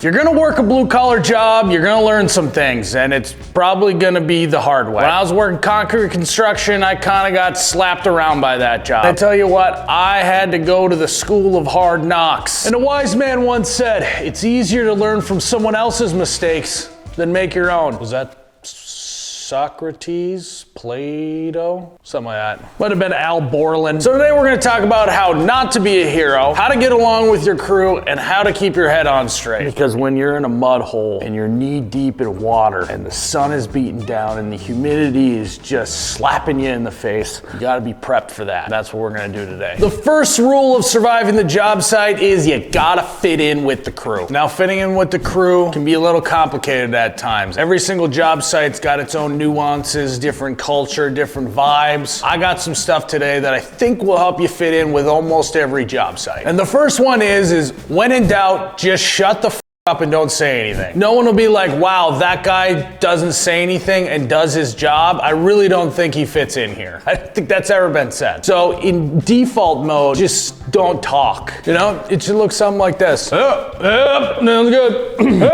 If you're gonna work a blue collar job, you're gonna learn some things, and it's probably gonna be the hard way. When I was working concrete construction, I kinda got slapped around by that job. I tell you what, I had to go to the school of hard knocks. And a wise man once said, it's easier to learn from someone else's mistakes than make your own. Was that Socrates, Plato, something like that. Might have been Al Borland. So today we're gonna talk about how not to be a hero, how to get along with your crew, and how to keep your head on straight. Because when you're in a mud hole and you're knee deep in water and the sun is beating down and the humidity is just slapping you in the face, you gotta be prepped for that. That's what we're gonna do today. The first rule of surviving the job site is you gotta fit in with the crew. Now, fitting in with the crew can be a little complicated at times. Every single job site's got its own nuances, different culture, different vibes. I got some stuff today that I think will help you fit in with almost every job site. And the first one is when in doubt, just shut the f up and don't say anything. No one will be like, wow, that guy doesn't say anything and does his job. I really don't think he fits in here. I don't think that's ever been said. So in default mode, just don't talk. You know, it should look something like this. Sounds good.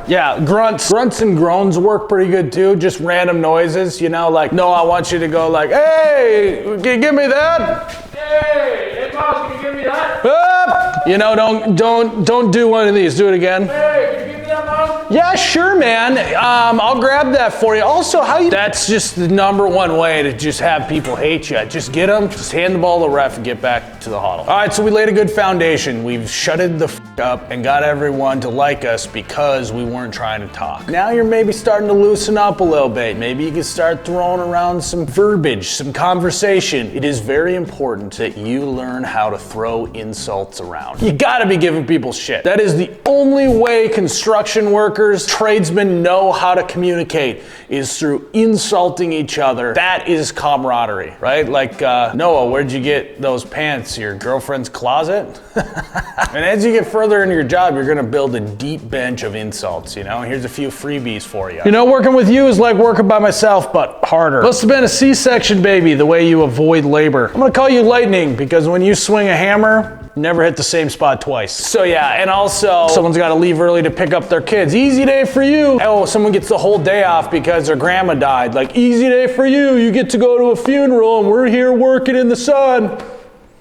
Yeah, grunts and groans work pretty good too. Just random noises, you know, like, no, I want you to go like, hey, can you give me that? Hey, boss, can you give me that? You know, don't do one of these. Do it again. Hey, can you give me that, Mom? Yeah, sure, man. I'll grab that for you. Also, that's just the number one way to just have people hate you. Just get them, just hand the ball to the ref and get back to the huddle. All right, so we laid a good foundation. We've shutted the f up and got everyone to like us because we weren't trying to talk. Now you're maybe starting to loosen up a little bit. Maybe you can start throwing around some verbiage, some conversation. It is very important that you learn how to throw insults around. You gotta be giving people shit. That is the only way construction workers, tradesmen know how to communicate, is through insulting each other. That is camaraderie, right? Like, Noah, where'd you get those pants? Your girlfriend's closet? And as you get further into your job, you're gonna build a deep bench of insults, you know? Here's a few freebies for you. You know, working with you is like working by myself, but harder. Must have been a C-section, baby, the way you avoid labor. I'm gonna call you lightning, because when you swing a hammer, never hit the same spot twice. So yeah, and also, someone's gotta leave early to pick up their kids. Easy day for you. Oh, someone gets the whole day off because their grandma died. Like, easy day for you. You get to go to a funeral and we're here working in the sun.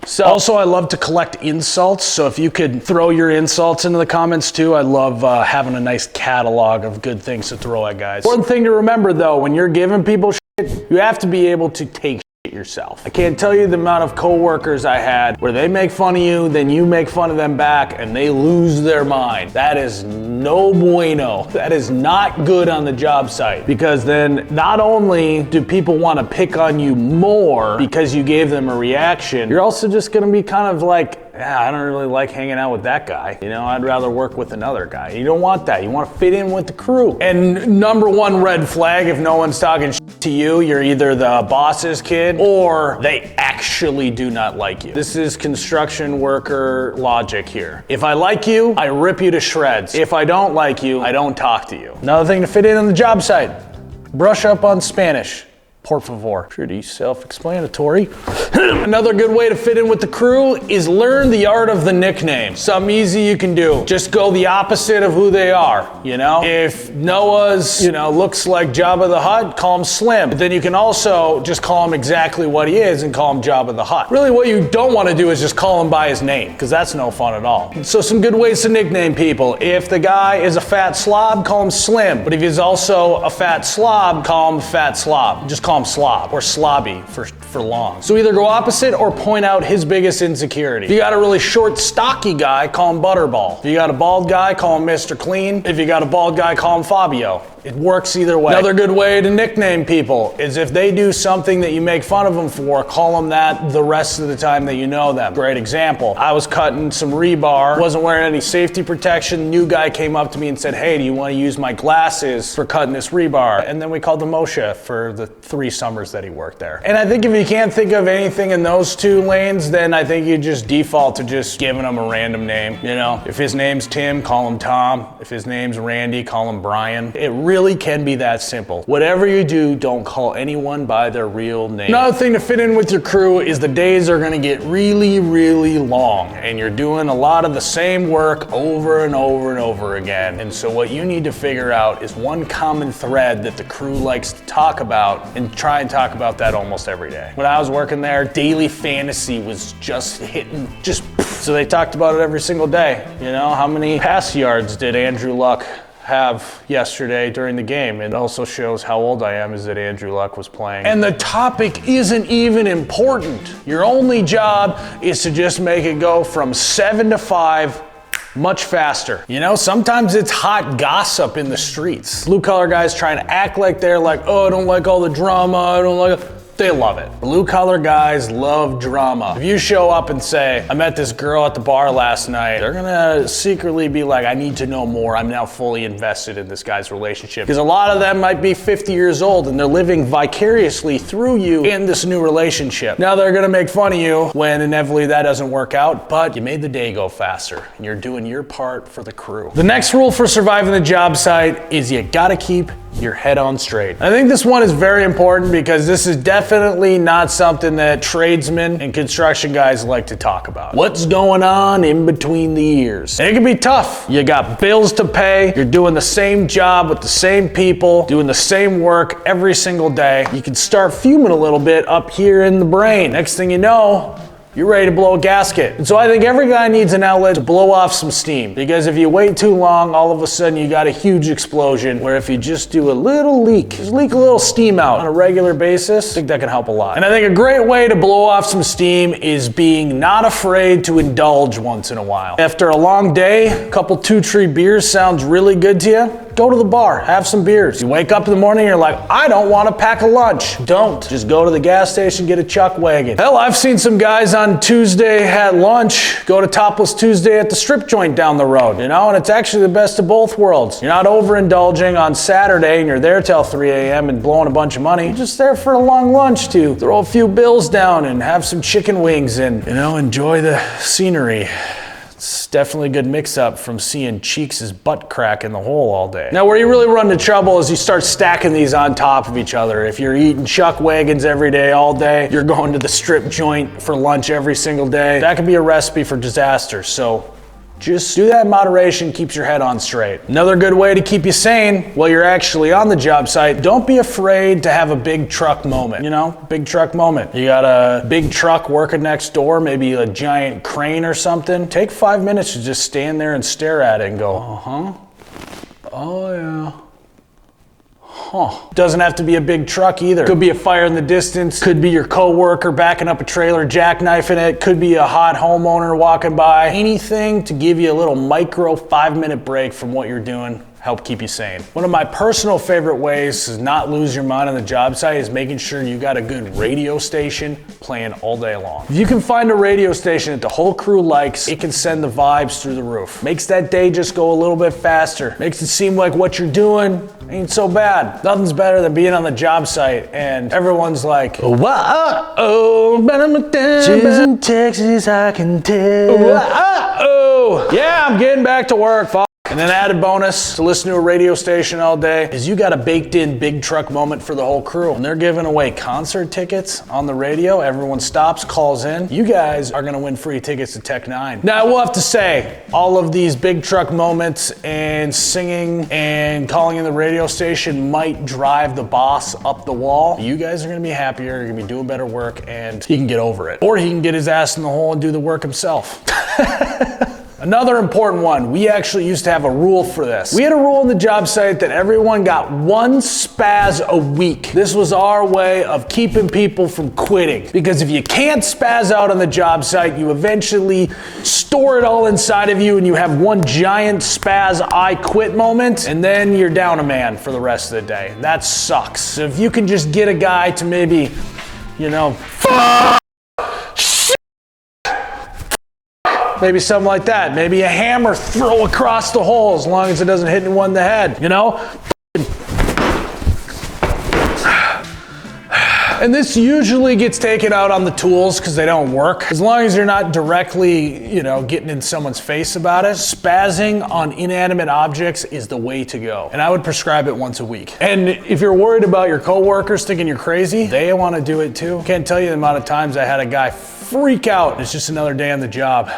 So also, I love to collect insults. So if you could throw your insults into the comments too, I love having a nice catalog of good things to throw at guys. One thing to remember though, when you're giving people shit, you have to be able to take yourself. I can't tell you the amount of coworkers I had where they make fun of you, then you make fun of them back, and they lose their mind. That is no bueno. That is not good on the job site, because then not only do people want to pick on you more because you gave them a reaction, you're also just going to be kind of like, yeah, I don't really like hanging out with that guy. You know, I'd rather work with another guy. You don't want that. You want to fit in with the crew. And number one red flag, if no one's talking shit to you, you're either the boss's kid or they actually do not like you. This is construction worker logic here. If I like you, I rip you to shreds. If I don't like you, I don't talk to you. Another thing to fit in on the job site, brush up on Spanish. Por favor. Pretty self-explanatory. Another good way to fit in with the crew is learn the art of the nickname. Something easy you can do. Just go the opposite of who they are, you know? If Noah's, looks like Jabba the Hutt, call him Slim. But then you can also just call him exactly what he is and call him Jabba the Hutt. Really what you don't want to do is just call him by his name, because that's no fun at all. So some good ways to nickname people. If the guy is a fat slob, call him Slim. But if he's also a fat slob, call him Fat Slob. Just call him Slob or Slobby for long. So either go opposite or point out his biggest insecurity. If you got a really short, stocky guy, call him Butterball. If you got a bald guy, call him Mr. Clean. If you got a bald guy, call him Fabio. It works either way. Another good way to nickname people is if they do something that you make fun of them for, call them that the rest of the time that you know them. Great example. I was cutting some rebar, wasn't wearing any safety protection. New guy came up to me and said, hey, do you want to use my glasses for cutting this rebar? And then we called him Moshe for the 3 summers that he worked there. And I think if you can't think of anything in those 2 lanes, then I think you just default to just giving him a random name. You know, if his name's Tim, call him Tom. If his name's Randy, call him Brian. It really really can be that simple. Whatever you do, don't call anyone by their real name. Another thing to fit in with your crew is the days are gonna get really, really long, and you're doing a lot of the same work over and over and over again. And so what you need to figure out is one common thread that the crew likes to talk about, and try and talk about that almost every day. When I was working there, daily fantasy was just hitting, so they talked about it every single day. You know, how many pass yards did Andrew Luck have yesterday during the game? It also shows how old I am, is that Andrew Luck was playing. And the topic isn't even important. Your only job is to just make it go from 7 to 5 much faster. You know, sometimes it's hot gossip in the streets. Blue collar guys trying to act like they're like, oh, I don't like all the drama, I don't like it. They love it. Blue collar guys love drama. If you show up and say, I met this girl at the bar last night, they're gonna secretly be like, I need to know more. I'm now fully invested in this guy's relationship. Because a lot of them might be 50 years old and they're living vicariously through you in this new relationship. Now they're gonna make fun of you when inevitably that doesn't work out, but you made the day go faster and you're doing your part for the crew. The next rule for surviving the job site is you gotta keep your head on straight. I think this one is very important because this is definitely not something that tradesmen and construction guys like to talk about. What's going on in between the ears? And it can be tough. You got bills to pay, you're doing the same job with the same people, doing the same work every single day. You can start fuming a little bit up here in the brain. Next thing you know, you're ready to blow a gasket. And so I think every guy needs an outlet to blow off some steam, because if you wait too long, all of a sudden you got a huge explosion, where if you just do a little leak, just leak a little steam out on a regular basis, I think that can help a lot. And I think a great way to blow off some steam is being not afraid to indulge once in a while. After a long day, a couple 2-tree beers sounds really good to you. Go to the bar, have some beers. You wake up in the morning, you're like, I don't want to pack a lunch. Don't. Just go to the gas station, get a chuck wagon. Hell, I've seen some guys on Tuesday had lunch, go to Topless Tuesday at the strip joint down the road, you know, and it's actually the best of both worlds. You're not overindulging on Saturday and you're there till 3 a.m. and blowing a bunch of money. You're just there for a long lunch to throw a few bills down and have some chicken wings and, you know, enjoy the scenery. It's definitely a good mix-up from seeing Cheeks' butt crack in the hole all day. Now, where you really run into trouble is you start stacking these on top of each other. If you're eating chuck wagons every day, all day, you're going to the strip joint for lunch every single day, that could be a recipe for disaster. So just do that in moderation, keeps your head on straight. Another good way to keep you sane while you're actually on the job site, don't be afraid to have a big truck moment. You know, big truck moment. You got a big truck working next door, maybe a giant crane or something. Take 5 minutes to just stand there and stare at it and go, uh-huh, oh yeah. Huh. Doesn't have to be a big truck either. Could be a fire in the distance. Could be your coworker backing up a trailer, jackknifing it. Could be a hot homeowner walking by. Anything to give you a little micro 5-minute break from what you're doing. Help keep you sane. One of my personal favorite ways to not lose your mind on the job site is making sure you got a good radio station playing all day long. If you can find a radio station that the whole crew likes, it can send the vibes through the roof. Makes that day just go a little bit faster. Makes it seem like what you're doing ain't so bad. Nothing's better than being on the job site and everyone's like, she's in Texas, I can tell. Yeah, I'm getting back to work. And an added bonus to listen to a radio station all day is you got a baked in big truck moment for the whole crew. When they're giving away concert tickets on the radio, everyone stops, calls in. You guys are gonna win free tickets to Tech 9. Now I will have to say, all of these big truck moments and singing and calling in the radio station might drive the boss up the wall. You guys are gonna be happier, you're gonna be doing better work, and he can get over it. Or he can get his ass in the hole and do the work himself. Another important one, we actually used to have a rule for this. We had a rule on the job site that everyone got 1 spaz a week. This was our way of keeping people from quitting. Because if you can't spaz out on the job site, you eventually store it all inside of you and you have one giant spaz I quit moment, and then you're down a man for the rest of the day. That sucks. So if you can just get a guy to maybe, you know, maybe something like that. Maybe a hammer throw across the hole as long as it doesn't hit anyone in the head, you know? And this usually gets taken out on the tools because they don't work. As long as you're not directly, getting in someone's face about it, spazzing on inanimate objects is the way to go. And I would prescribe it once a week. And if you're worried about your coworkers thinking you're crazy, they want to do it too. Can't tell you the amount of times I had a guy freak out. It's just another day on the job.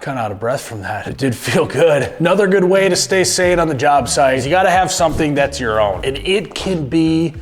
Kind of out of breath from that. It did feel good. Another good way to stay sane on the job site is you got to have something that's your own. And it can be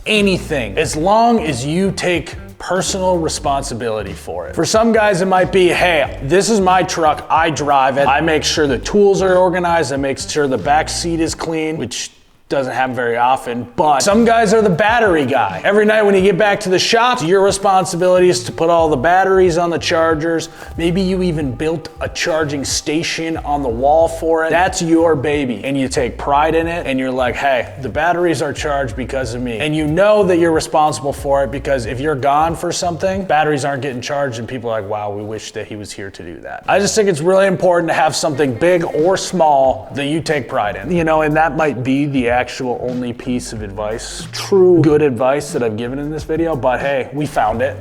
anything as long as you take personal responsibility for it. For some guys, it might be, hey, this is my truck, I drive it, I make sure the tools are organized, I make sure the back seat is clean, which doesn't happen very often, but some guys are the battery guy. Every night when you get back to the shop, your responsibility is to put all the batteries on the chargers. Maybe you even built a charging station on the wall for it. That's your baby, and you take pride in it, and you're like, hey, the batteries are charged because of me. And you know that you're responsible for it because if you're gone for something, batteries aren't getting charged, and people are like, wow, we wish that he was here to do that. I just think it's really important to have something big or small that you take pride in. And that might be the actual only piece of advice, true good advice that I've given in this video, but hey, we found it.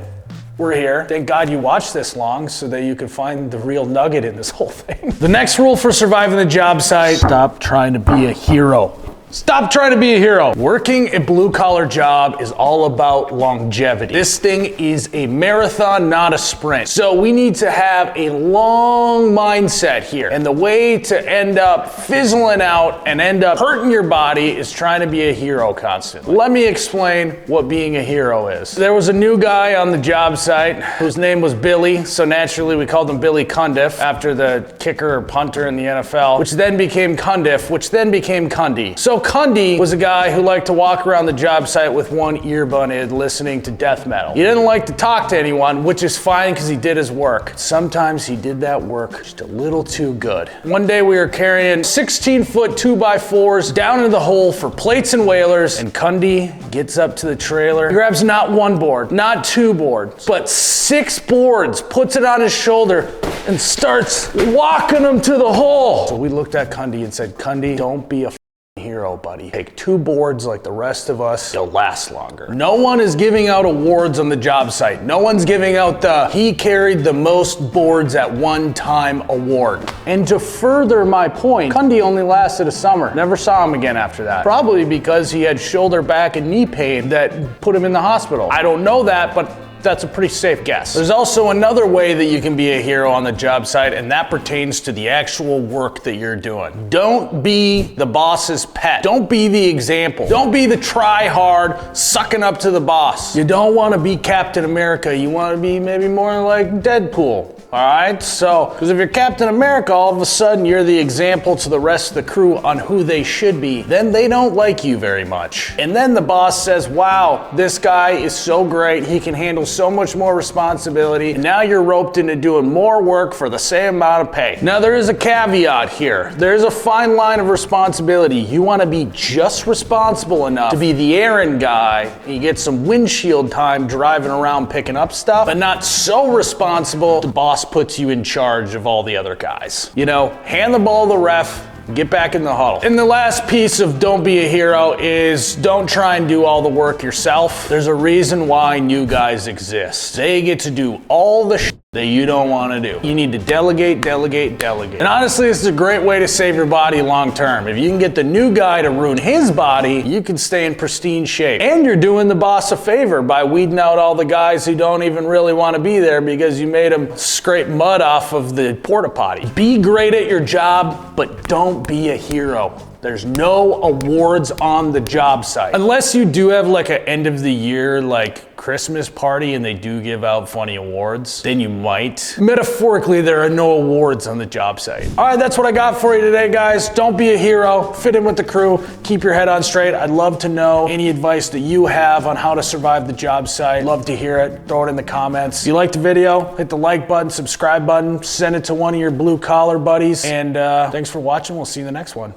We're here. Thank God you watched this long so that you could find the real nugget in this whole thing. The next rule for surviving the job site, stop trying to be a hero. Stop trying to be a hero. Working a blue-collar job is all about longevity. This thing is a marathon, not a sprint. So we need to have a long mindset here. And the way to end up fizzling out and end up hurting your body is trying to be a hero constantly. Let me explain what being a hero is. There was a new guy on the job site whose name was Billy, so naturally we called him Billy Cundiff after the kicker or punter in the NFL, which then became Cundiff, which then became Cundy. So Cundy was a guy who liked to walk around the job site with one earbud in listening to death metal. He didn't like to talk to anyone, which is fine because he did his work. Sometimes he did that work just a little too good. One day we were carrying 16-foot 2x4s down into the hole for plates and whalers, and Cundy gets up to the trailer, grabs not one board, not two boards, but 6 boards, puts it on his shoulder, and starts walking them to the hole. So we looked at Cundy and said, Cundy, don't be a hero, buddy. Take 2 boards like the rest of us, you'll last longer. No one is giving out awards on the job site. No one's giving out the he carried the most boards at one time award. And to further my point, Cundy only lasted a summer. Never saw him again after that. Probably because he had shoulder, back, and knee pain that put him in the hospital. I don't know that, but that's a pretty safe guess. There's also another way that you can be a hero on the job site, and that pertains to the actual work that you're doing. Don't be the boss's pet. Don't be the example. Don't be the try-hard, sucking up to the boss. You don't want to be Captain America. You want to be maybe more like Deadpool. All right, so, because if you're Captain America, all of a sudden you're the example to the rest of the crew on who they should be, then they don't like you very much. And then the boss says, wow, this guy is so great, he can handle so much more responsibility, and now you're roped into doing more work for the same amount of pay. Now there is a caveat here. There is a fine line of responsibility. You want to be just responsible enough to be the errand guy, and you get some windshield time driving around picking up stuff, but not so responsible the boss puts you in charge of all the other guys. Hand the ball to the ref, get back in the huddle. And the last piece of don't be a hero is don't try and do all the work yourself. There's a reason why new guys exist. They get to do all the shit that you don't want to do. You need to delegate, delegate, delegate. And honestly, this is a great way to save your body long term. If you can get the new guy to ruin his body, you can stay in pristine shape. And you're doing the boss a favor by weeding out all the guys who don't even really want to be there because you made them scrape mud off of the porta potty. Be great at your job, but don't be a hero. There's no awards on the job site. Unless you do have like an end of the year like Christmas party and they do give out funny awards, then you might. Metaphorically, there are no awards on the job site. All right, that's what I got for you today, guys. Don't be a hero, fit in with the crew, keep your head on straight. I'd love to know any advice that you have on how to survive the job site. Love to hear it, throw it in the comments. If you liked the video, hit the like button, subscribe button, send it to one of your blue collar buddies, and thanks for watching. We'll see you in the next one.